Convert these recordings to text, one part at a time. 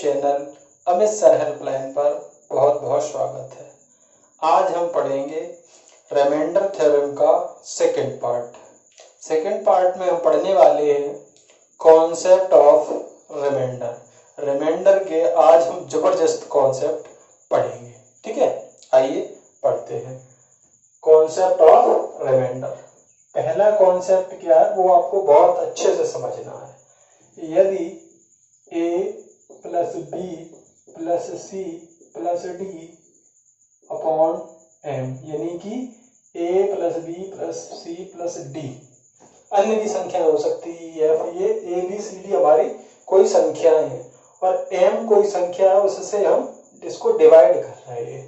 Channel Amit sir helpline पर बहुत बहुत स्वागत है। आज हम पढ़ेंगे रिमाइंडर थ्योरम का सेकंड पार्ट। सेकंड पार्ट में हम पढ़ने वाले हैं कॉन्सेप्ट ऑफ रिमाइंडर। रिमाइंडर के आज हम जबरदस्त कॉन्सेप्ट पढ़ेंगे। ठीक है, आइए पढ़ते हैं कॉन्सेप्ट ऑफ रिमाइंडर। पहला कॉन्सेप्ट क्या है वो आपको बहुत अच्छे से समझना है। यदि a plus b plus c plus d upon m यानी कि a plus b plus c plus d अन्य भी संख्या हो सकती है। ये a b c d हमारी कोई संख्याएं हैं और m कोई संख्या है, उससे हम इसको डिवाइड कर रहे हैं।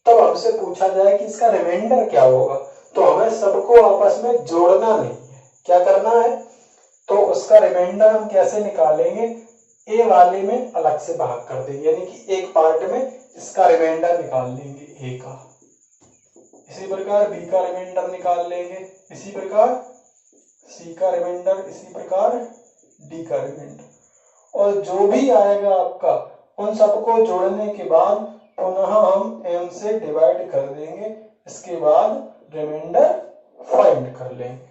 तब हमसे पूछा जाए कि इसका रिमाइंडर क्या होगा, तो हमें सबको आपस में जोड़ना नहीं है। क्या करना है, तो उसका रिमाइंडर हम कैसे निकालेंगे, ए वाले में अलग से भाग कर देंगे, यानी कि एक पार्ट में इसका रिमाइंडर निकाल लेंगे ए का, इसी प्रकार बी का रिमाइंडर निकाल लेंगे, इसी प्रकार सी का रिमाइंडर, इसी प्रकार डी का रिमाइंडर, और जो भी आएगा आपका उन सबको जोड़ने के बाद पुनः हम m से डिवाइड कर देंगे। इसके बाद रिमाइंडर फाइंड कर लेंगे।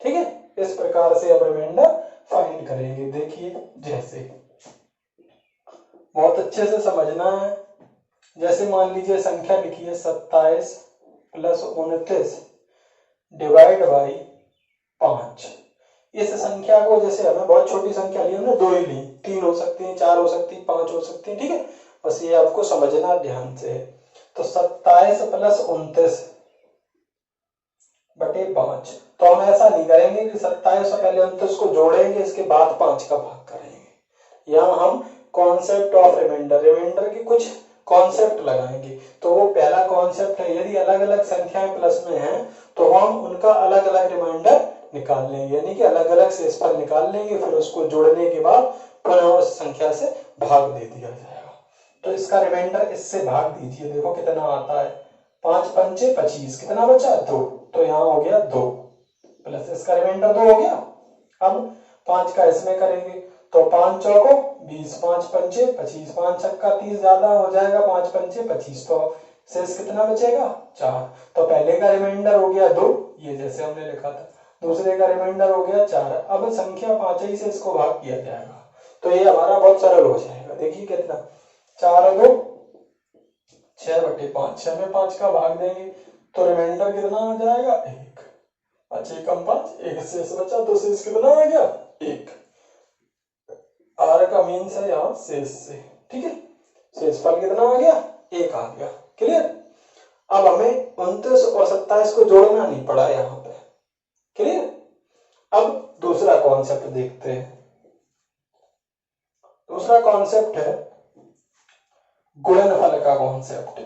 ठीक है, इस प्रकार से अब रिमाइंडर फाइंड करेंगे। देखिए, जैसे बहुत अच्छे से समझना है। जैसे मान लीजिए संख्या लिखी है 27 प्लस 29 डिवाइड बाई 5। इस संख्या को जैसे हमें बहुत छोटी संख्या ली, हमने 2 ही ली, 3 हो सकती है, 4 हो सकती है, 5 हो सकती है। ठीक है, बस ये आपको समझना ध्यान से। तो 27 प्लस 29 बटे 5। तो हम ऐसा नहीं करेंगे कि 27 से पहले 29 को जोड़ेंगे, इसके बाद 5 का भाग करेंगे। यहाँ हम कॉन्सेप्ट ऑफ रिमाइंडर के कुछ कॉन्सेप्ट लगाएंगे। तो वो पहला कॉन्सेप्ट है, यदि अलग अलग संख्याएं प्लस में हैं तो हम उनका अलग अलग रिमाइंडर निकाल लेंगे, यानी कि अलग अलग शेषफल निकाल लेंगे, फिर उसको जोड़ने के बाद पुनः उस संख्या से भाग दे दिया जाएगा। तो इसका रिमाइंडर इससे भाग दीजिए, देखो कितना आता है। 5 पंचे 25, कितना बचा 2, तो यहाँ हो गया 2 प्लस इसका रिमाइंडर 2 हो गया। अब 5 का इसमें करेंगे तो 5 चौको 20, 5 पंचे 25, 5 छक्का 30 ज्यादा हो जाएगा, 5 पंचे 25, तो शेष कितना बचेगा 4। तो पहले का रिमाइंडर हो गया 2, ये जैसे हमने लिखा था। दूसरे का रिमाइंडर हो गया 4। अब संख्या 5 ही से इसको भाग किया जाएगा, तो ये हमारा बहुत सरल हो जाएगा। देखिए कितना, 4 2 6 बटे 5, 6 में 5 का भाग देंगे तो रिमाइंडर कितना आ जाएगा 1। 5 एकम 5, 1 शेष बचा, तो शेष कितना आ गया 1। आर का मीन्स है यहाँ शेष से। ठीक है, शेषफल कितना आ गया 1 आ गया। क्लियर। अब हमें 29 और 27 को जोड़ना नहीं पड़ा यहाँ पे। क्लियर। अब दूसरा कॉन्सेप्ट देखते हैं। दूसरा कॉन्सेप्ट है गुणनफल का कॉन्सेप्ट।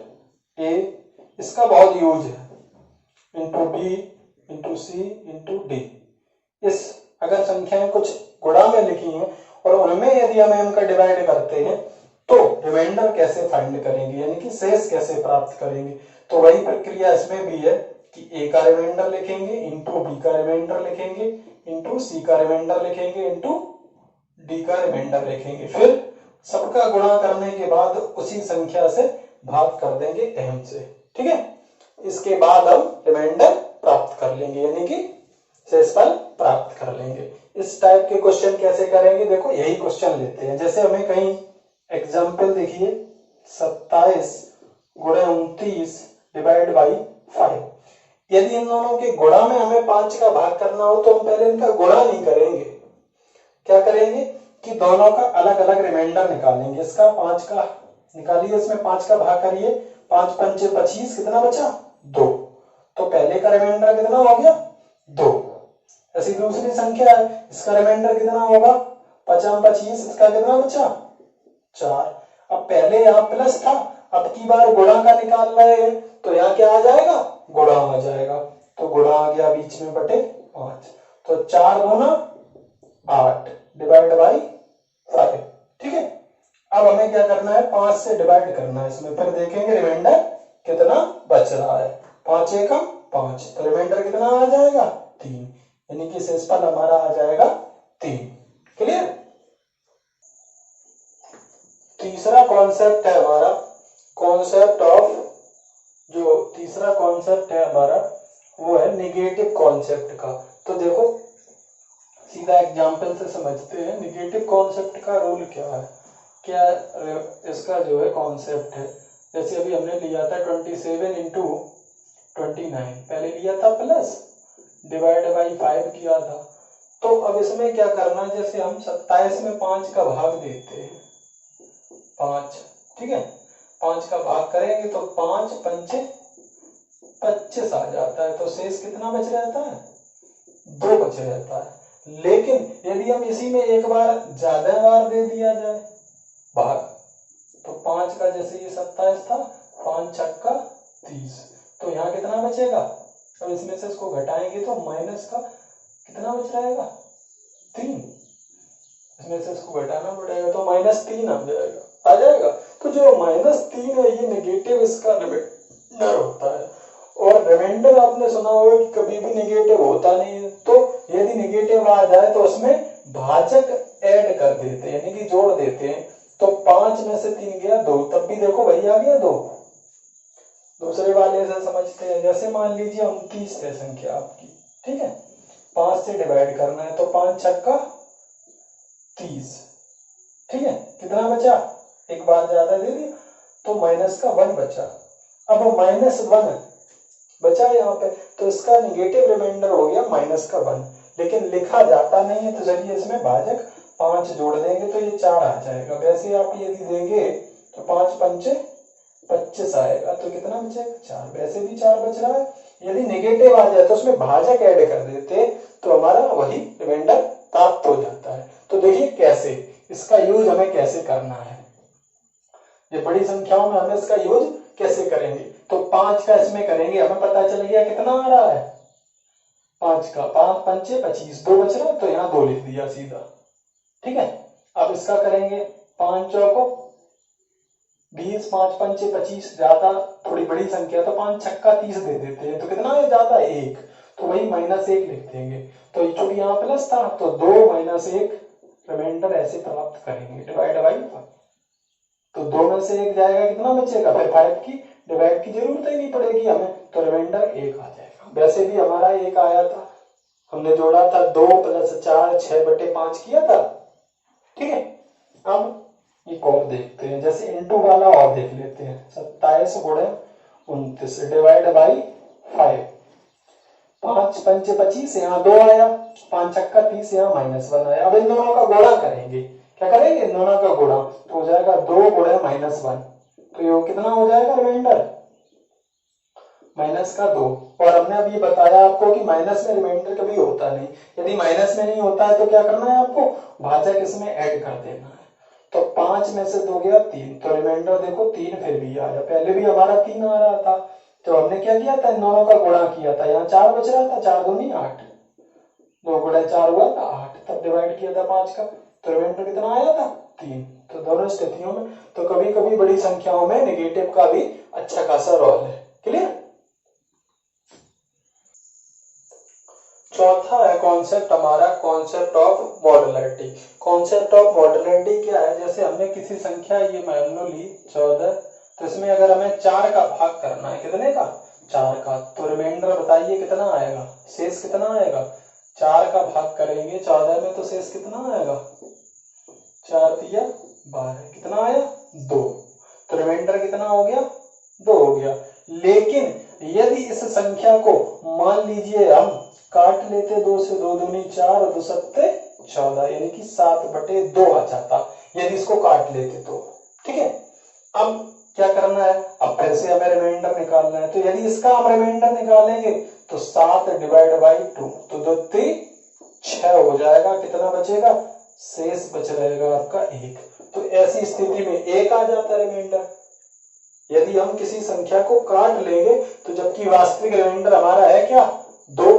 ए इसका बहुत यूज है, इंटू बी इंटू सी इंटू डी। इस अगर संख्याएं कुछ गुणा में लिखी हैं और उनमें यदि हम m का डिवाइड करते हैं तो रिमाइंडर कैसे फाइंड करेंगे, यानी कि शेष कैसे प्राप्त करेंगे। तो वही प्रक्रिया इसमें भी है कि a का रिमाइंडर लिखेंगे, इंटू b का रिमाइंडर लिखेंगे, इंटू c का रिमाइंडर लिखेंगे, इंटू d का रिमाइंडर लिखेंगे, फिर सबका गुणा करने के बाद उसी संख्या से भाग कर देंगे m से। ठीक है, इसके बाद हम रिमाइंडर प्राप्त कर लेंगे, यानी कि शेषफल प्राप्त कर लेंगे। इस टाइप के क्वेश्चन कैसे करेंगे, देखो यही क्वेश्चन लेते हैं। जैसे हमें कहीं एग्जाम्पल देखिए, 27 गुणे 29 डिवाइड बाई 5। यदि इन दोनों के गुणा में हमें 5 का भाग करना हो तो हम पहले इनका गुणा नहीं करेंगे। क्या करेंगे कि दोनों का अलग अलग रिमाइंडर निकालेंगे। इसका 5 का निकालिए, इसमें 5 का भाग करिए, 5 पंचे 25, कितना बचा 2, तो पहले का रिमाइंडर कितना हो गया 2। ऐसी दूसरी संख्या है, इसका रिमाइंडर कितना होगा 5 25, इसका कितना बचा 4। अब पहले यहाँ प्लस था, अब की बार गुणा का निकाल रहे हैं तो यहाँ क्या आ जाएगा गुणा आ जाएगा, तो गुणा आ गया बीच में बटे 5, तो 4 गुना 8 डिवाइड बाई 5। ठीक है, अब हमें क्या करना है 5 से डिवाइड करना है इसमें, फिर देखेंगे रिमाइंडर कितना बच रहा है। 5 एकम 5, तो रिमाइंडर कितना आ जाएगा 3, यानी कि शेषफल हमारा आ जाएगा 3। क्लियर। तीसरा कॉन्सेप्ट है हमारा कॉन्सेप्ट ऑफ, जो तीसरा कॉन्सेप्ट है हमारा वो है निगेटिव कॉन्सेप्ट का। तो देखो सीधा एग्जांपल से समझते हैं निगेटिव कॉन्सेप्ट का रूल क्या है, क्या इसका जो है कॉन्सेप्ट है। जैसे अभी हमने लिया था 27 इंटू 29, पहले लिया था प्लस, डिवाइड बाई 5 किया था। तो अब इसमें क्या करना है, जैसे हम 27 में 5 का भाग देते हैं, 5, ठीक है, 5 का भाग करेंगे तो 5 पंचे 25 आ जाता है, तो शेष कितना बच रहता है, 2 बच रहता है। लेकिन यदि हम इसी में एक बार ज्यादा बार दे दिया जाए भाग, तो 5 का जैसे ये 27 था, 5 छक्का 30, तो यहाँ कितना बचेगा, अब इसमें से इसको घटाएंगे तो माइनस का कितना बच रहेगा, 3, इसमें से इसको घटाना पड़ेगा तो -3 आ जाएगा। तो जो -3 है ये नेगेटिव इसका रिमाइंडर होता है। और रिमाइंडर आपने सुना होगा कि कभी भी नेगेटिव होता नहीं है, तो यदि नेगेटिव आ जाए तो उसमें भाजक ऐड कर देते हैं, यानी कि जोड़ देते हैं। तो 5 में से 3 गया 2, तब भी देखो वही आ गया 2। दूसरे वाले से समझते हैं, जैसे मान लीजिए 29 है संख्या आपकी, ठीक है, 5 से डिवाइड करना है तो 5 छक्का 30, ठीक है, कितना बचा, एक बार ज्यादा दे दिया तो -1 बचा। अब -1 बचा यहाँ पे, तो इसका निगेटिव रिमाइंडर हो गया -1, लेकिन लिखा जाता नहीं है, तो चलिए इसमें भाजक 5 जोड़ देंगे तो ये 4 आ जाएगा। वैसे आप यदि देंगे तो 5 पंचे 25 आएगा, तो कितना बचेगा, 4, वैसे भी 4 बच रहा है। यदि नेगेटिव आ जाए तो उसमें भाजक ऐड कर देते तो हमारा वही रिमाइंडर प्राप्त हो जाता है। तो देखिए कैसे इसका यूज हमें कैसे करना है, ये बड़ी संख्याओं में हमें इसका यूज कैसे करेंगे। तो 5 का इसमें करेंगे, हमें पता चल गया कितना आ रहा है, 5 का 5 पंचे 25, 2 बच रहा है, तो यहाँ 2 लिख दिया सीधा, ठीक है। अब इसका करेंगे 5 चौको 20, 5 पंचे 25, ज्यादा थोड़ी बड़ी संख्या तो 5 छक्का 30 दे देते हैं, तो कितना है ज्यादा, 1, तो वही -1 लिख देंगे। तो चूंकि यहाँ प्लस था तो 2 -1 रिमाइंडर ऐसे प्राप्त करेंगे, डिवाइड बाई 5। तो 2 में से 1 जाएगा, कितना बचेगा, फिर 5 की डिवाइड की जरूरत ही नहीं पड़ेगी हमें, तो रिमाइंडर 1 आ जाएगा। वैसे भी हमारा 1 आया था, हमने जोड़ा था 2 + 4 6/5 किया था, ठीक है। अब एक और देखते हैं, जैसे इंटू वाला और देख लेते हैं, 27 × 29 डिवाइड बाई 5, 5 पंचे 25, यहाँ 2 आया, 5 छक्का 30, यहाँ -1 आया। अब इन दोनों का गुणा करेंगे, क्या करेंगे, इन दोनों का गुणा, तो हो जाएगा 2 × -1, तो ये कितना हो जाएगा रिमाइंडर, -2। और हमने अभी बताया आपको कि माइनस में रिमाइंडर कभी होता नहीं, यदि माइनस में नहीं होता है तो क्या करना है आपको, भाजक इसमें ऐड कर देना है। तो 5 में से 2 गया 3, तो रिमाइंडर देखो 3 फिर भी आया, पहले भी हमारा 3 आ रहा था, तो हमने क्या किया था, इन दोनों का गुणा किया था, यहाँ 4 बच रहा था, 4 दूनी 8, 2 × 4 हुआ था 8, तब डिवाइड किया था 5 का, तो रिमाइंडर कितना आया था, 3। तो दोनों स्थितियों में, तो कभी कभी बड़ी संख्याओं में नेगेटिव का भी अच्छा खासा रोल है। क्लियर। चौथा है कॉन्सेप्ट हमारा concept of modularity. Concept of modularity क्या है, जैसे हमने किसी संख्या ये मान लो ली 14, तो इसमें अगर हमें 4 का भाग करना है, कितने का, 4 का, तो रिमाइंडर बताइए कितना आएगा, शेष कितना आएगा, 4 का भाग करेंगे 14 में तो शेष कितना आएगा, 4 × 12, कितना आया 2, तो रिमाइंडर कितना हो गया, 2 हो गया। लेकिन यदि इस संख्या को मान लीजिए हम काट लेते, 2 से 2 दूनी 4 और 2 सत्ते 14, यानी कि 7/2 आ जाता, यदि इसको काट लेते तो, ठीक है। अब क्या करना है, अब फिर से हमें रिमाइंडर निकालना है, तो यदि इसका हम रिमाइंडर निकालेंगे तो 7 डिवाइड बाई 2, तो 2 3 6 हो जाएगा, कितना बचेगा, शेष बच रहेगा आपका 1। तो ऐसी स्थिति में 1 आ जाता है रिमाइंडर। यदि हम किसी संख्या को काट लेंगे तो जबकि वास्तविक रिमाइंडर हमारा है क्या, 2,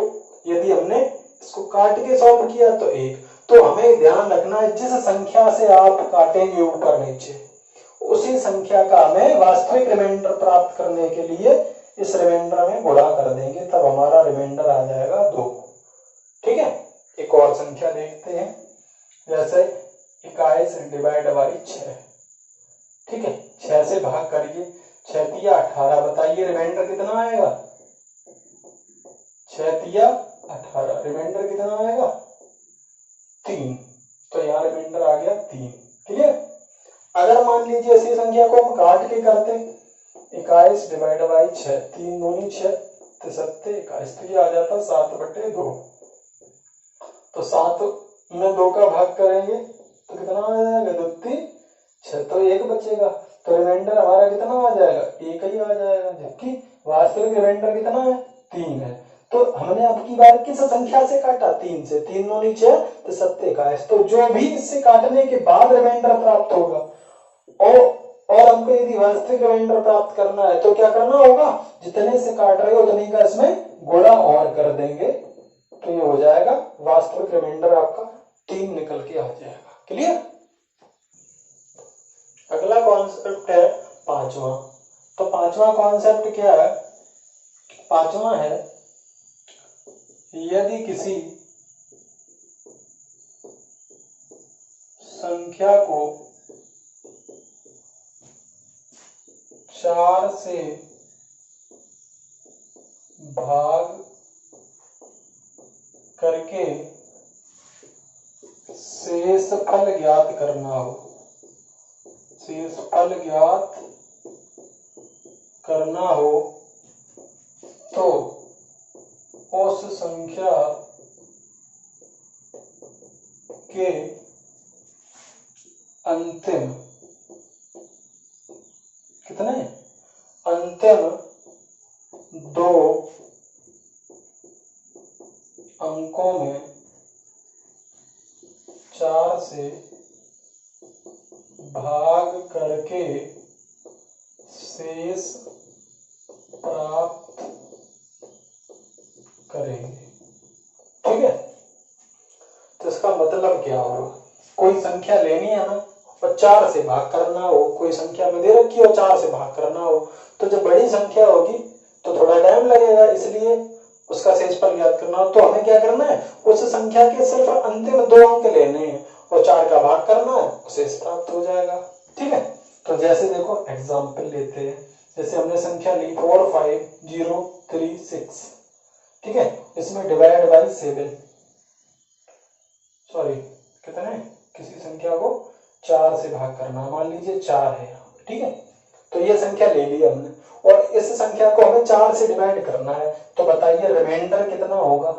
यदि हमने इसको काट के सॉल्व किया तो 1। तो हमें ध्यान रखना है, जिस संख्या से आप काटेंगे ऊपर नीचे, उसी संख्या का हमें वास्तविक रिमाइंडर प्राप्त करने के लिए इस रिमाइंडर में गुणा कर देंगे, तब हमारा रिमाइंडर आ जाएगा 2। ठीक है। एक और संख्या देखते हैं, जैसे 21 डिवाइड बाई 6, ठीक है, 6 से भाग करिए, 6 तिया 18, बताइए रिमाइंडर कितना आएगा? 6 तिया 18, रिमाइंडर कितना आएगा? 3। तो यहाँ रिमाइंडर आ गया 3। क्लियर? अगर मान लीजिए इसी संख्या को हम काट के करते, 21 डिवाइड बाई 6, 3 दूनी 6, 7 21, तो ये आ जाता 7/2। तो 7 में 2 का भाग करेंगे तो कितना आ जाएगा? 2 3 6, तो 1 बचेगा। तो रिमाइंडर हमारा कितना आ जाएगा? 1 ही आ जाएगा, जबकि वास्तविक रिमाइंडर कितना है? 3 है। तो हमने अब की बार किस संख्या से काटा? 3 से। 3 दूनी 6, तो 7 21, तो जो भी इससे काटने के बाद रिमाइंडर प्राप्त होगा, और हमको यदि वास्तविक रिमाइंडर प्राप्त करना है तो क्या करना होगा? जितने से काट रहे हो उतने का इसमें गुणा और कर देंगे, तो ये हो जाएगा वास्तविक रिमाइंडर आपका 3 निकल के आ जाएगा। क्लियर? अगला कॉन्सेप्ट है 5वां। तो 5वां कॉन्सेप्ट क्या है? 5वां है, यदि किसी संख्या को 4 से भाग करके शेष फल ज्ञात करना हो, शेष फल ज्ञात करना हो, तो उस संख्या के अंतिम कितने? अंतिम 2 अंकों में 4 से भाग करके शेष प्राप्त करेंगे। ठीक है? तो इसका मतलब क्या होगा? कोई संख्या लेनी है ना, और 4 से भाग करना हो, कोई संख्या में दे रखी हो 4 से भाग करना हो, तो जब बड़ी संख्या होगी तो थोड़ा टाइम लगेगा, इसलिए उसका शेषफल ज्ञात करना हो तो हमें क्या करना है? उस संख्या के सिर्फ अंतिम 2 अंक लेने हैं और 4 का भाग करना है, शेष प्राप्त हो जाएगा। ठीक है? तो जैसे देखो एग्जाम्पल लेते हैं, जैसे हमने संख्या ली 45036, ठीक है, इसमें डिवाइड बाई 7, सॉरी कितने, किसी संख्या को 4 से भाग करना, मान लीजिए 4 है, ठीक है, तो ये संख्या ले ली हमने और इस संख्या को हमें 4 से डिवाइड करना है, तो बताइए रिमाइंडर कितना होगा?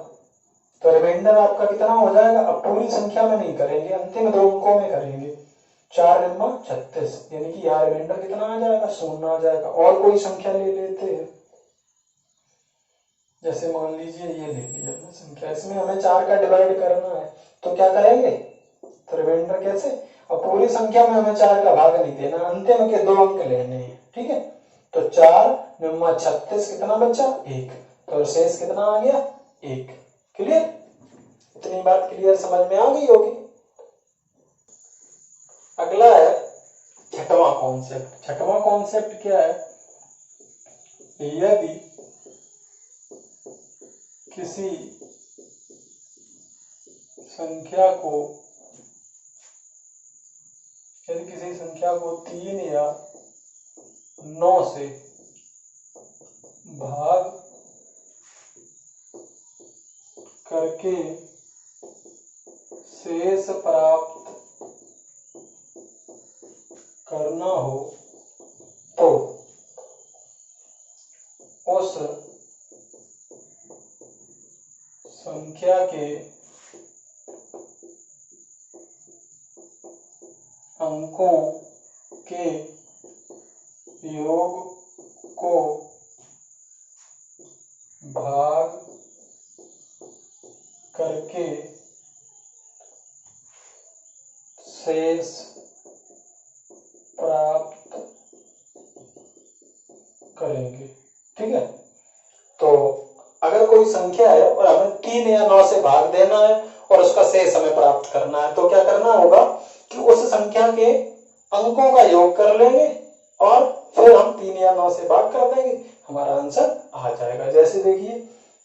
तो रिमाइंडर आपका कितना हो जाएगा? अब पूरी संख्या में नहीं करेंगे, अंतिम 2 अंकों में करेंगे। 4 9 36, यानी कि यहाँ रिमाइंडर कितना आ जाएगा? 0 आ जाएगा। और कोई संख्या ले लेते हैं, जैसे मान लीजिए ये ले लिया हमने संख्या, इसमें हमें 4 का डिवाइड करना है, तो क्या करेंगे? तो रिमाइंडर कैसे? अब पूरी संख्या में हमें 4 का भाग नहीं देना, अंतिम के 2 अंक लेने हैं। ठीक है? तो 4 9 36, कितना बचा? 1, तो शेष कितना आ गया? 1। क्लियर? इतनी बात क्लियर समझ में आ गई होगी। अगला है 6वां कॉन्सेप्ट। 6वां कॉन्सेप्ट क्या है? यदि किसी संख्या को 3 या 9 से भाग करके शेष प्राप्त करना हो, तो उस संख्या के अंकों के योग को भाग करके शेष प्राप्त करेंगे। ठीक है? तो अगर कोई संख्या है और हमें 3 या 9 से भाग देना है और उसका शेष हमें प्राप्त करना है, तो क्या करना होगा कि उस संख्या के अंकों का योग कर लेंगे और फिर हम 3 या 9 से भाग कर देंगे, हमारा आंसर आ जाएगा। जैसे देखिए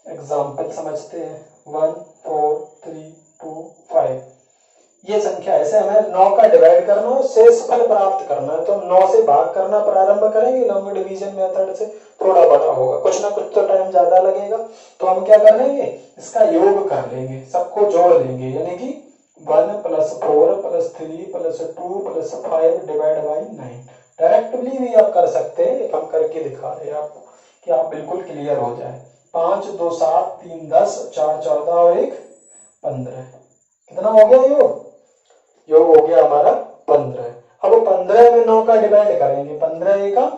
एग्जाम्पल समझते हैं, 1 4 3 2 5, ये संख्या ऐसे हमें 9 का डिवाइड करना है, शेषफल प्राप्त करना है, तो 9 से भाग करना प्रारंभ करेंगे लॉन्ग डिवीजन मेथड से। थोड़ा बड़ा होगा, कुछ ना कुछ तो टाइम ज्यादा लगेगा, तो हम क्या कर लेंगे, इसका योग कर लेंगे, सबको जोड़ लेंगे, यानी कि 1 + 4 + 3 + 2 + 5 डिवाइड बाई 9। डायरेक्टली भी आप कर सकते हैं, हम करके दिखा रहे हैं आपको कि आप बिल्कुल क्लियर हो जाए। 5 2 7 3 10 4 14 और 1 15। कितना हो गया योग? योग हो गया हमारा 15। अब 15 में 9 का डिवाइड करेंगे, 15 एकम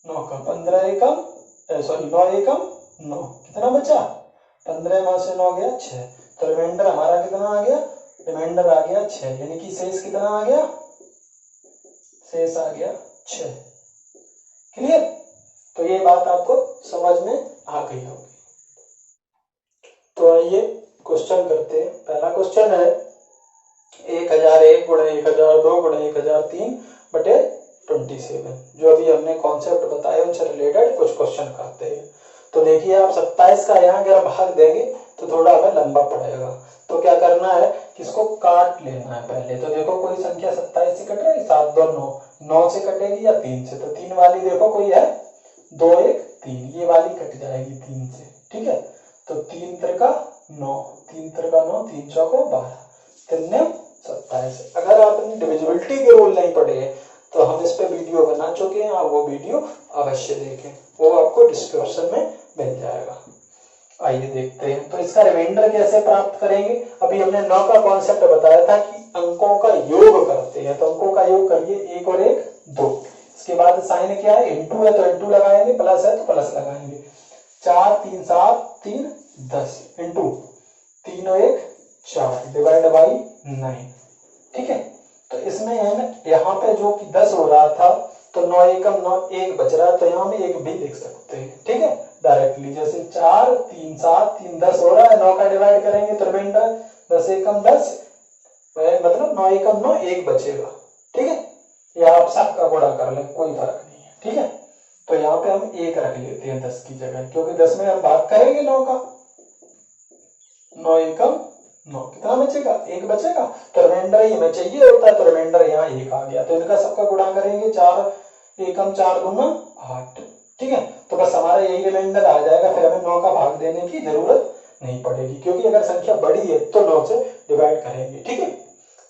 9 का, 15 एकम सॉरी 9 एकम 9, कितना बचा? 15 में से 9 गया 6, तो रिमाइंडर हमारा कितना आ गया? रिमाइंडर आ गया 6, यानी कि शेष कितना आ गया? शेष आ गया 6। क्लियर? तो ये बात आपको समझ में आ गई होगी। तो आइए क्वेश्चन करते हैं। पहला क्वेश्चन है 1001 गुणा 1002 गुणा 1003 बटे 27। जो अभी हमने कॉन्सेप्ट बताया उनसे रिलेटेड कुछ क्वेश्चन करते हैं। तो देखिए आप 27 का यहाँ अगर भाग देंगे तो थोड़ा हमें लंबा पड़ेगा, तो क्या करना है कि इसको काट लेना है पहले। तो देखो कोई संख्या 27 से कट रही, 7 2 9, 9 से कटेगी या 3 से, तो 3 वाली देखो कोई है 2 1 3, ये वाली कट जाएगी 3 से, ठीक है। तो 3 त्रिका 9, 3 त्रिका 9, 3 चौको 12, 3 27। अगर आपने डिविजिबिलिटी के रूल नहीं पढ़े हैं तो हम इस पे वीडियो बना चुके हैं, आप वो वीडियो अवश्य देखें, वो आपको डिस्क्रिप्शन में मिल जाएगा। आइए देखते हैं। तो इसका रिमाइंडर कैसे प्राप्त करेंगे? अभी हमने 9 का कॉन्सेप्ट बताया था कि अंकों का योग करते हैं, तो अंकों का योग करिए, 1 और 1 2। इसके बाद साइन क्या है? इनटू है तो इनटू लगाएंगे, प्लस है तो प्लस लगाएंगे। 4 3 7 3 10 इनटू 3 और 1 4 डिवाइड बाई 9, ठीक है। तो इसमें यहाँ पे जो कि 10 हो रहा था, तो 9 एकम 9 1 बच रहा है, तो यहाँ में 1 भी लिख सकते हैं, ठीक है, डायरेक्टली। जैसे 4 3 7 3 10 हो रहा है, 9 का डिवाइड करेंगे तो रिमाइंडर 10 एकम 10, मतलब 9 एकम 9 1 बचेगा, ठीक है। या आप सबका गुणा कर लें, कोई फर्क नहीं है, ठीक है। तो यहाँ पे हम 1 रख लेते हैं 10 की जगह, क्योंकि 10 में हम भाग करेंगे 9 का, 9 एकम 9, कितना बचेगा? 1 बचेगा। तो रिमाइंडर ही हमें चाहिए होता है, तो रिमाइंडर यहाँ 1 आ गया, तो इनका सबका गुणा करेंगे, 4 एकम 4 दूना 8, ठीक है। तो बस हमारा यही रिमाइंडर आ जाएगा, फिर हमें 9 का भाग देने की जरूरत नहीं पड़ेगी, क्योंकि अगर संख्या बड़ी है तो 9 से डिवाइड करेंगे, ठीक है।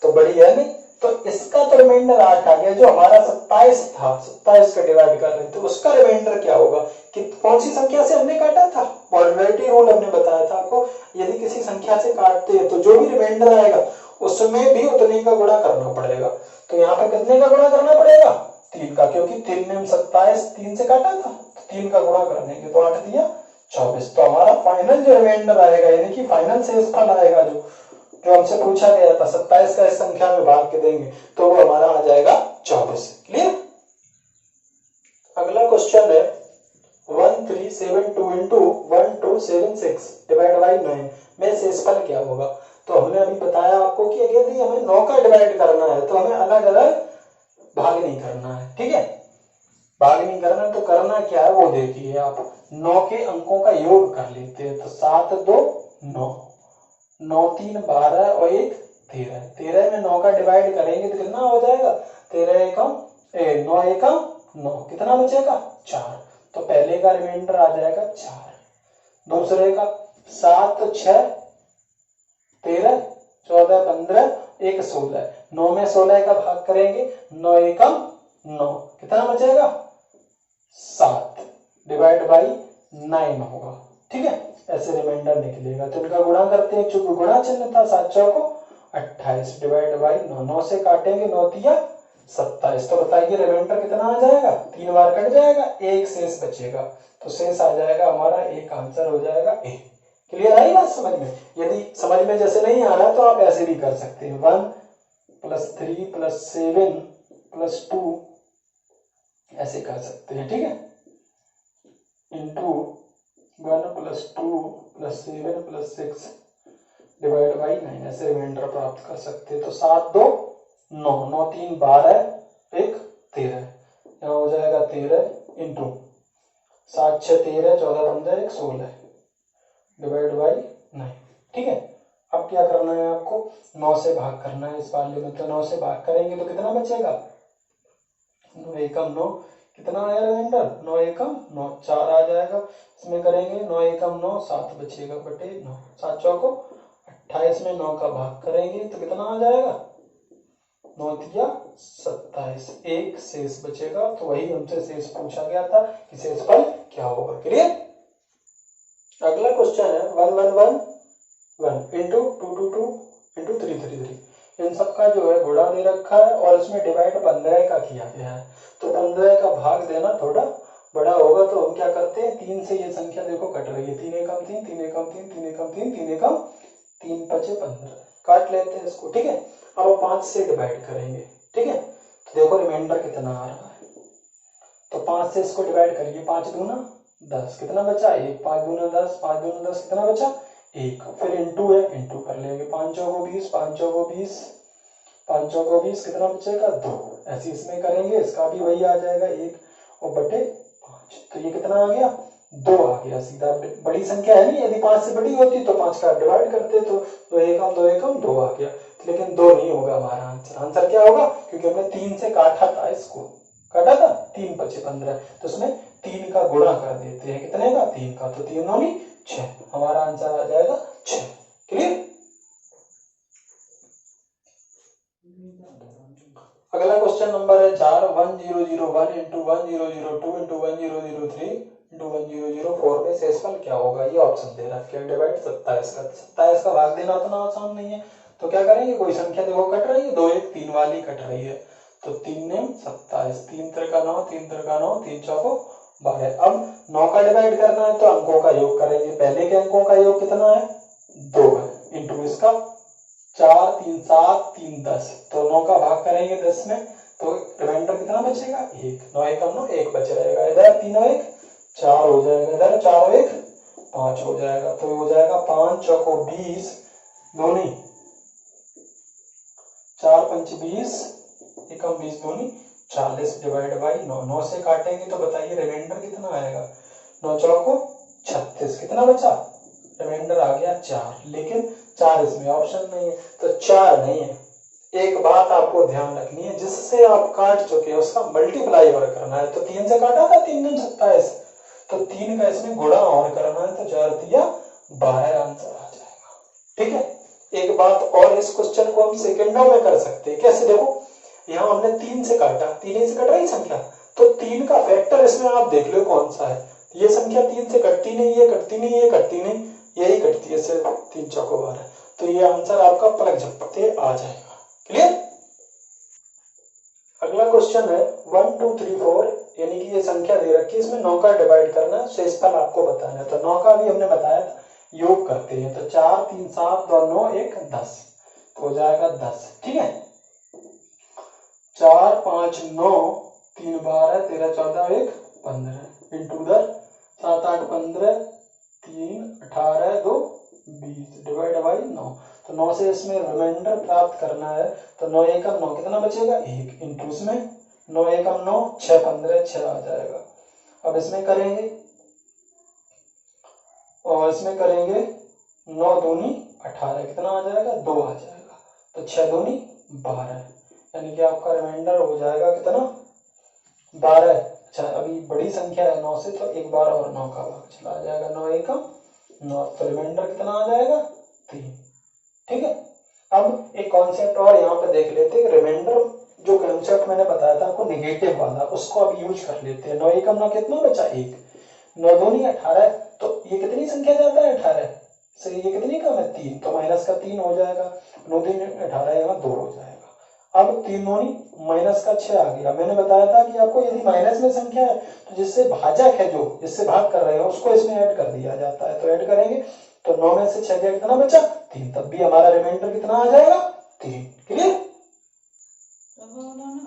तो बड़ी है नहीं, तो इसका तो रिमाइंडर 8 आ गया। जो हमारा 27 था, 27 का डिवाइड कर रहे थे, तो उसका रिमाइंडर क्या होगा कि कौन सी संख्या से हमने काटा था? मॉड्यूलरिटी रूल हमने बताया था आपको, यदि किसी संख्या से काटते हैं तो जो भी रिमाइंडर आएगा उसमें भी उतने का गुणा करना पड़ेगा। तो यहाँ पे कितने का गुणा करना पड़ेगा? 3 का, क्योंकि 3 में 27 3 से काटा था, तो 3 का गुणा कर देंगे, तो 8 दिया 24। तो हमारा फाइनल जो रिमाइंडर आएगा, यानी कि फाइनल शेषफल आएगा, जो हमसे पूछा गया था 27 का इस संख्या में भाग के देंगे, तो वो हमारा आ जाएगा 24। क्लियर? अगला क्वेश्चन है 1372 इंटू 1276 डिवाइड बाई 9 में शेषफल क्या होगा? तो हमने अभी बताया आपको कि यदि हमें 9 का डिवाइड करना है तो हमें अलग अलग भाग नहीं करना है, ठीक है। भाग नहीं करना, तो करना क्या है वो देखिए आप। 9 के अंकों का योग कर लेते हैं, तो 7 2 9, 9 3 12 और 1 13। 13 में 9 का डिवाइड करेंगे तो कितना हो जाएगा? 13 एकम 9 एकम 9, कितना बचेगा? 4। तो पहले का रिमाइंडर आ जाएगा 4। दूसरे का 7 6 13 14 15 1 16, 9 में 16 का भाग करेंगे, 9 एकम 9, कितना बचेगा? 7 डिवाइड बाई 9 होगा, ठीक है। ऐसे रिमाइंडर निकलेगा, तो इनका गुणा करते हैं, चूंकि गुणा चिन्ह था, 7 चौको 28 डिवाइड बाई 9, 9 से काटेंगे, 9 तिया 27। तो बताइए रिमाइंडर कितना आ जाएगा? 3 बार कट जाएगा, 1 शेष बचेगा, तो शेष आ जाएगा हमारा 1, आंसर हो जाएगा ए। क्लियर आई बात समझ में? यदि समझ में जैसे नहीं आ रहा तो आप ऐसे भी कर सकते हैं, 1 + 3 + 7 + 2 ऐसे कर सकते हैं, ठीक है, इंटू 1 + 2 + 7 + 6 डिवाइड बाई 9, ऐसे रिमाइंडर प्राप्त कर सकते हैं। तो 7 2 9, 9 3 12 1 13, यहाँ हो जाएगा 13 इंटू 7 6 13 14 15 1 16 डिवाइड बाई 9, ठीक है। अब क्या करना है आपको, 9 से भाग करना है इस वाले में। तो 9 से भाग करेंगे तो कितना बचेगा, 9 एकम 9, कितना आया रिमाइंडर, 9 एकम 9, 4 आ जाएगा। इसमें करेंगे 9 एकम 9, 7 बचेगा बटे 9, 7 चौको 28 में 9 का भाग करेंगे तो कितना आ जाएगा, 9 तिया 27, एक शेष बचेगा। तो वही हमसे शेष पूछा गया था कि शेषफल क्या होगा। क्लियर। अगला क्वेश्चन है 1 1 1 1 इंटू 2 2 2 इंटू 3 3 3। इन सब का जो है गुणा दे रखा है और इसमें डिवाइड 15 का किया गया है। तो 15 का भाग देना थोड़ा बड़ा होगा, तो हम क्या करते हैं, 3 से ये संख्या देखो कट रही है, 3 एकम 3 3 एकम 3 3 एकम 3 3 एकम 3 5 15, काट लेते हैं इसको। ठीक है, अब 5 से डिवाइड करेंगे। ठीक है, तो देखो रिमाइंडर कितना आ रहा है, तो 5 से इसको डिवाइड करिए, 5 दूना 10, कितना बचा 1, 5 दूना 10, 5 दूना 10, कितना बचा 1। फिर इंटू है, इंटू कर लेंगे, 5 चौको 20, 5 चौको 20, 5 चौको 20, कितना बचेगा 2। ऐसे इसमें करेंगे, इसका भी वही आ जाएगा 1 और बटे 5, तो ये कितना आ गया 2 आ गया सीधा। बड़ी संख्या है नहीं, यदि 5 से बड़ी होती तो 5 का डिवाइड करते, तो 2 एकम 2 एकम 2 आ गया। लेकिन 2 नहीं होगा हमारा आंसर। आंसर क्या होगा, क्योंकि हमने 3 से काटा था, इसको काटा था 3 5 15, तो उसमें 3 का गुणा कर देते हैं, कितने का 3 का, तो 3 9 6, हमारा आंसर आ जाएगा 6। क्लियर। अगला क्वेश्चन नंबर है 4 1001 इंटू 1002 इंटू 1003 इंटू 1004 में शेषफल क्या होगा। ये ऑप्शन दे रखा है, डिवाइड 27 का भाग देना उतना आसान नहीं है। तो क्या करेंगे, कोई संख्या देखो कट रही है, 2 1 3 वाली कट रही है, तो 3 ने 27, 3 3 9, 3 3 9, 3 चौको 12। अब 9 का डिवाइड करना है तो अंकों का योग करेंगे। पहले के अंकों का योग कितना है 2 है, इंटू इसका 4 3 7 3 10, तो 9 का भाग करेंगे 10 में, तो रिमाइंडर कितना बचेगा 1, 9 एकम 9, 1 बच रहेगा। इधर 3 और 1 4 हो जाएगा, इधर 4 और 1 5 हो जाएगा, तो हो जाएगा 5 चौको 20 दूनी 4 5 20 एकम 20 दूनी 40 डिवाइड बाई 9। 9 से काटेंगे तो बताइए रिमाइंडर कितना आएगा, 9 चौको 36, कितना बचा रिमाइंडर आ गया 4। लेकिन 4 इसमें ऑप्शन नहीं है, तो 4 नहीं है। एक बात आपको ध्यान रखनी है, जिससे आप काट चुके हैं उसका मल्टीप्लाई और करना है। तो 3 से काटा था 3 9 27, तो 3 का इसमें गुणा और करना है, तो 4 तिया 12 आंसर आ जाएगा। ठीक है, एक बात और, इस क्वेश्चन को हम सेकेंडों में कर सकते हैं। कैसे, देखो यहाँ हमने 3 से काटा, 3 से कट रही संख्या, तो 3 का फैक्टर इसमें आप देख लो कौन सा है। ये संख्या 3 से कटती नहीं, ये कटती नहीं, ये कटती नहीं, यही कटती है सिर्फ 3 चौको 12, तो ये आंसर आपका पलक झपकते आ जाएगा। क्लियर। अगला क्वेश्चन है 1 2 3 4, यानी कि ये संख्या दे रखी है, इसमें 9 का डिवाइड करना है, शेषफल आपको बताना है। तो 9 का भी हमने बताया था, योग करते हैं, तो 4 3 7 2 9 1 10, तो हो जाएगा 10। ठीक है, 4 5 9 3 12 13 14 1 15 इंटू 10 7 8 15 3 18 2 20 डिवाइड बाई 9। तो 9 से इसमें रिमाइंडर प्राप्त करना है, तो 9 एकम 9, कितना बचेगा 1, इंटू इसमें 9 एकम 9 6 15 6 आ जाएगा। अब इसमें करेंगे, और इसमें करेंगे 9 दूनी 18, कितना आ जाएगा 2 आ जाएगा, तो 6 दूनी 12, यानी कि आपका रिमाइंडर हो जाएगा कितना 12। अच्छा, अभी बड़ी संख्या है 9 से, तो एक बार और 9 का भाग चला जाएगा, 9 एकम 9, तो रिमाइंडर कितना आ जाएगा 3। ठीक है, अब एक कॉन्सेप्ट और यहाँ पे देख लेते हैं, रिमाइंडर जो कॉन्सेप्ट मैंने बताया था आपको नेगेटिव वाला, उसको अब यूज कर लेते हैं। 9 एकम 9 कितना बचा 1, 9 दूनी 18, तो ये कितनी संख्या जाता है 18 से, ये कितनी कम है 3, तो माइनस का 3 हो जाएगा, 9 दूनी 18 यहाँ 2 हो जाएगा। अब 3 दूनी माइनस का 6 आ गया। मैंने बताया था कि आपको यदि माइनस में संख्या है तो जिससे भाजक है, जो जिससे भाग कर रहे हो उसको इसमें ऐड कर दिया जाता है, तो ऐड करेंगे तो 9 में से 6 गया, कितना बचा 3, तब भी हमारा रिमाइंडर कितना आ जाएगा 3। क्लियर।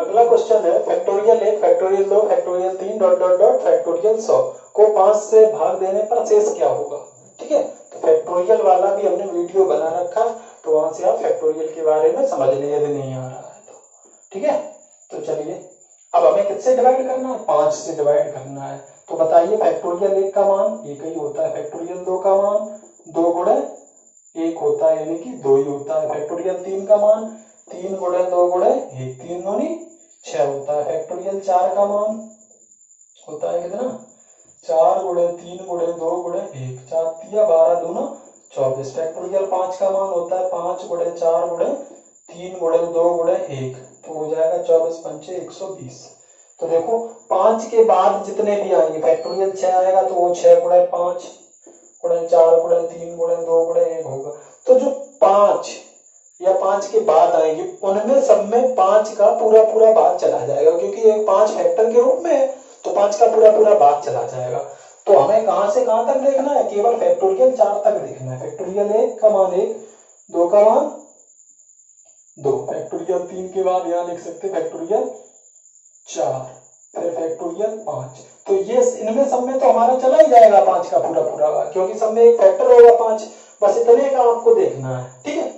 अगला क्वेश्चन है factorial 1 factorial 2 factorial 3 dot dot dot factorial 100 को 5 से भाग देने पर शेष क्या होगा। ठीक है, तो फैक्टोरियल वाला भी हमने वीडियो बना रखा, तो वहां से आप फैक्टोरियल के बारे में समझ लिए यदि नहीं आ रहा है तो। ठीक है, तो चलिए अब हमें किससे डिवाइड करना है, 5 से डिवाइड करना है। तो बताइए फैक्टोरियल 1 का मान 1 ही होता है, फैक्टोरियल 2 का मान 2 गुणे 1 होता है, यानी कि 2 ही होता है। फैक्टोरियल 3 का मान 3 गुणे 2 गुणे 1, 3 दूनी 6 होता है। फैक्टोरियल 4 का मान होता है कितना, 4 गुणे 3 गुणे 2 गुणे 1, 4 तिया 12 दूना 24। फैक्टोरियल 5 का मान होता है 5 गुणे 4 गुणे 3 गुणे 2 गुणे 1, तो हो जाएगा 24 पंचे 120। तो देखो 5 के बाद जितने भी आएंगे, फैक्टोरियल 6 आएगा तो वो 6 गुणे 5 गुणे 4 गुणे 3 गुणे 2 गुणे 1 होगा। तो जो 5 या 5 के बाद आएंगे उनमें सब में 5 का पूरा पूरा भाग चला जाएगा, क्योंकि एक 5 फैक्टर के रूप में है तो 5 का पूरा पूरा भाग चला जाएगा। तो हमें कहां से कहां तक देखना है, केवल फैक्टोरियल 4 तक देखना है। फैक्टोरियल 1 का मान 1, 2 का मान 2, फैक्टोरियल 3 के बाद यहां लिख सकते फैक्टोरियल 4, फिर फैक्टोरियल 5। तो ये इनमें सब में तो हमारा चला ही जाएगा 5 का पूरा पूरा भाग, क्योंकि सब में एक फैक्टर होगा 5, बस इतने का आपको देखना है। ठीक है,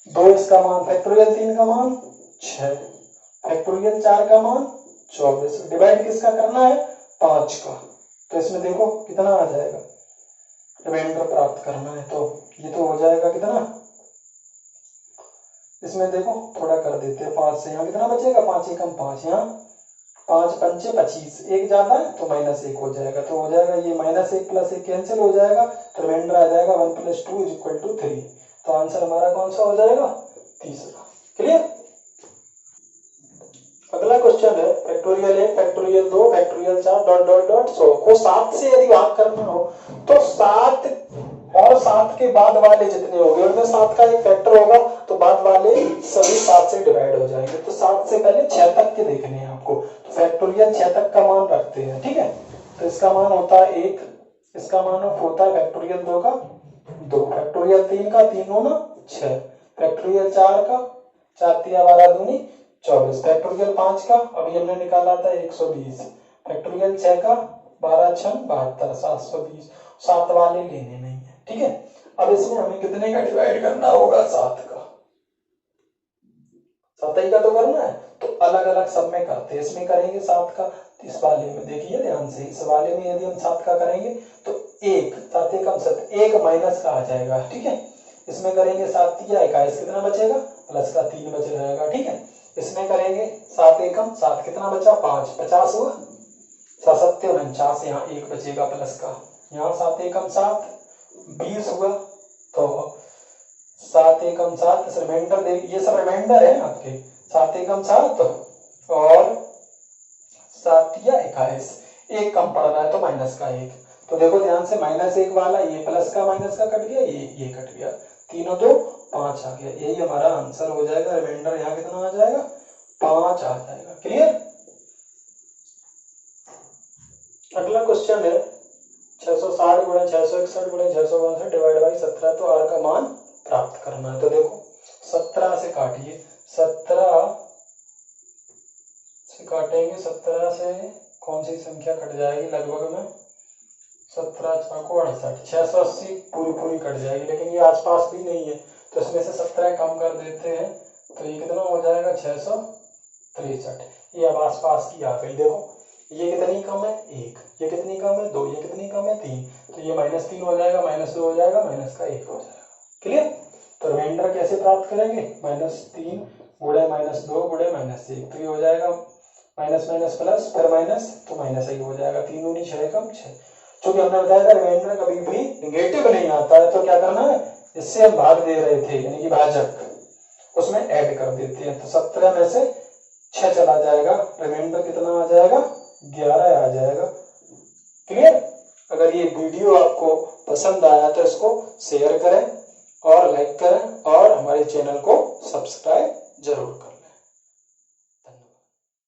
2 इसका मान, फैक्टोरियल 3 का मान 6, फैक्टोरियल 4 का मान 24, डिवाइड किसका करना है, 5 का। तो इसमें देखो कितना आ जाएगा, रिमाइंडर प्राप्त करना है, तो ये तो हो जाएगा कितना, इसमें देखो थोड़ा कर देते हैं 5 से, यहाँ कितना बचेगा, 5 एकम 5, यहाँ 5 पंचे 25, एक ज्यादा है तो -1 हो जाएगा, तो हो जाएगा ये -1 + 1 कैंसिल हो जाएगा, तो रिमाइंडर आ जाएगा 1 + 2 = 3। तो आंसर हमारा कौन सा हो जाएगा, तीसरा। क्लियर। अगला क्वेश्चन है factorial 1, factorial 2, factorial 4 dot dot dot 100 को 7 से यदि भाग करना हो तो 7 और 7 के बाद वाले जितने होंगे उनमें 7 का एक फैक्टर होगा, तो बाद वाले सभी 7 से डिवाइड हो जाएंगे। तो 7 से पहले 6 तक के देखने हैं आपको, तो फैक्टोरियल 6 तक का मान रखते हैं। ठीक है, तो इसका मान होता है 1, इसका मान होता है फैक्टोरियल 2 का 2, फैक्टोरियल 3 का 3 दूना 6, फैक्टोरियल 4 का 4 तिया 12 दूनी 24, फैक्टोरियल 5 का अभी हमने निकाला था 120, फैक्टोरियल 6 का 12 छन 72, 720, 7 वाले लेने नहीं है। ठीक है, अब इसमें हमें कितने का डिवाइड करना होगा, 7 का, 7 का तो करना है, तो अलग अलग सब में करते हैं। इसमें करेंगे 7 का, इस वाले में देखिए ध्यान से, इस वाले में यदि हम 7 का करेंगे तो 1 7 एकम 7, 1 माइनस का आ जाएगा। ठीक है, इसमें करेंगे 7 तिया 21, कितना बचेगा, प्लस का 3 बच जाएगा। ठीक है, इसमें करेंगे 7 एकम 7, कितना बचा 5, 50 हुआ, 7 49, यहाँ 1 बचेगा प्लस का, यहाँ 7 एकम 7 20 हुआ, तो 7 एकम 7 रिमाइंडर दे, ये सब रिमाइंडर है आपके, 7 एकम 7 और 7 तिया 21, 1 कम पड़ रहा है तो माइनस का 1, तो देखो ध्यान से -1 वाला ये प्लस का माइनस का कट गया, ये कट गया, तीनों तो 5 आ गया, यही हमारा आंसर हो जाएगा। रिमाइंडर यहाँ कितना आ जाएगा, 5 आ जाएगा। क्लियर। अगला क्वेश्चन है 660 गुणे 661 गुणे 662 डिवाइड बाई 17, तो आर का मान प्राप्त करना है। तो देखो 17 से काटिए, 17 से काटेंगे, 17 से कौन सी संख्या कट जाएगी लगभग में, 17 4 को 68, 680 पूरी पूरी कट जाएगी, लेकिन ये आसपास भी नहीं है तो इसमें से 17 कम कर देते हैं, तो ये कितना हो जाएगा 663, ये अब आसपास की आ गई। देखो ये कितनी कम है 1, ये कितनी कम है 2, ये कितनी कम है 3, तो ये -3 हो जाएगा, -2 हो जाएगा, माइनस का 1 हो जाएगा। क्लियर। तो रिमाइंडर कैसे प्राप्त करेंगे, -3 गुणे -2 गुणे -1, तो ये हो जाएगा माइनस माइनस प्लस फिर माइनस, तो माइनस ही हो जाएगा, 3 दूनी 6 कम 6। चूंकि हमने बताया था रिमाइंडर कभी भी निगेटिव नहीं आता है, तो क्या करना है, इससे हम भाग दे रहे थे यानी कि भाजक, उसमें ऐड कर देते हैं, तो 17 में से 6 चला जाएगा, रिमाइंडर कितना आ जाएगा, 11 आ जाएगा। क्लियर। अगर ये वीडियो आपको पसंद आया तो इसको शेयर करें और लाइक करें और हमारे चैनल को सब्सक्राइब जरूर करें।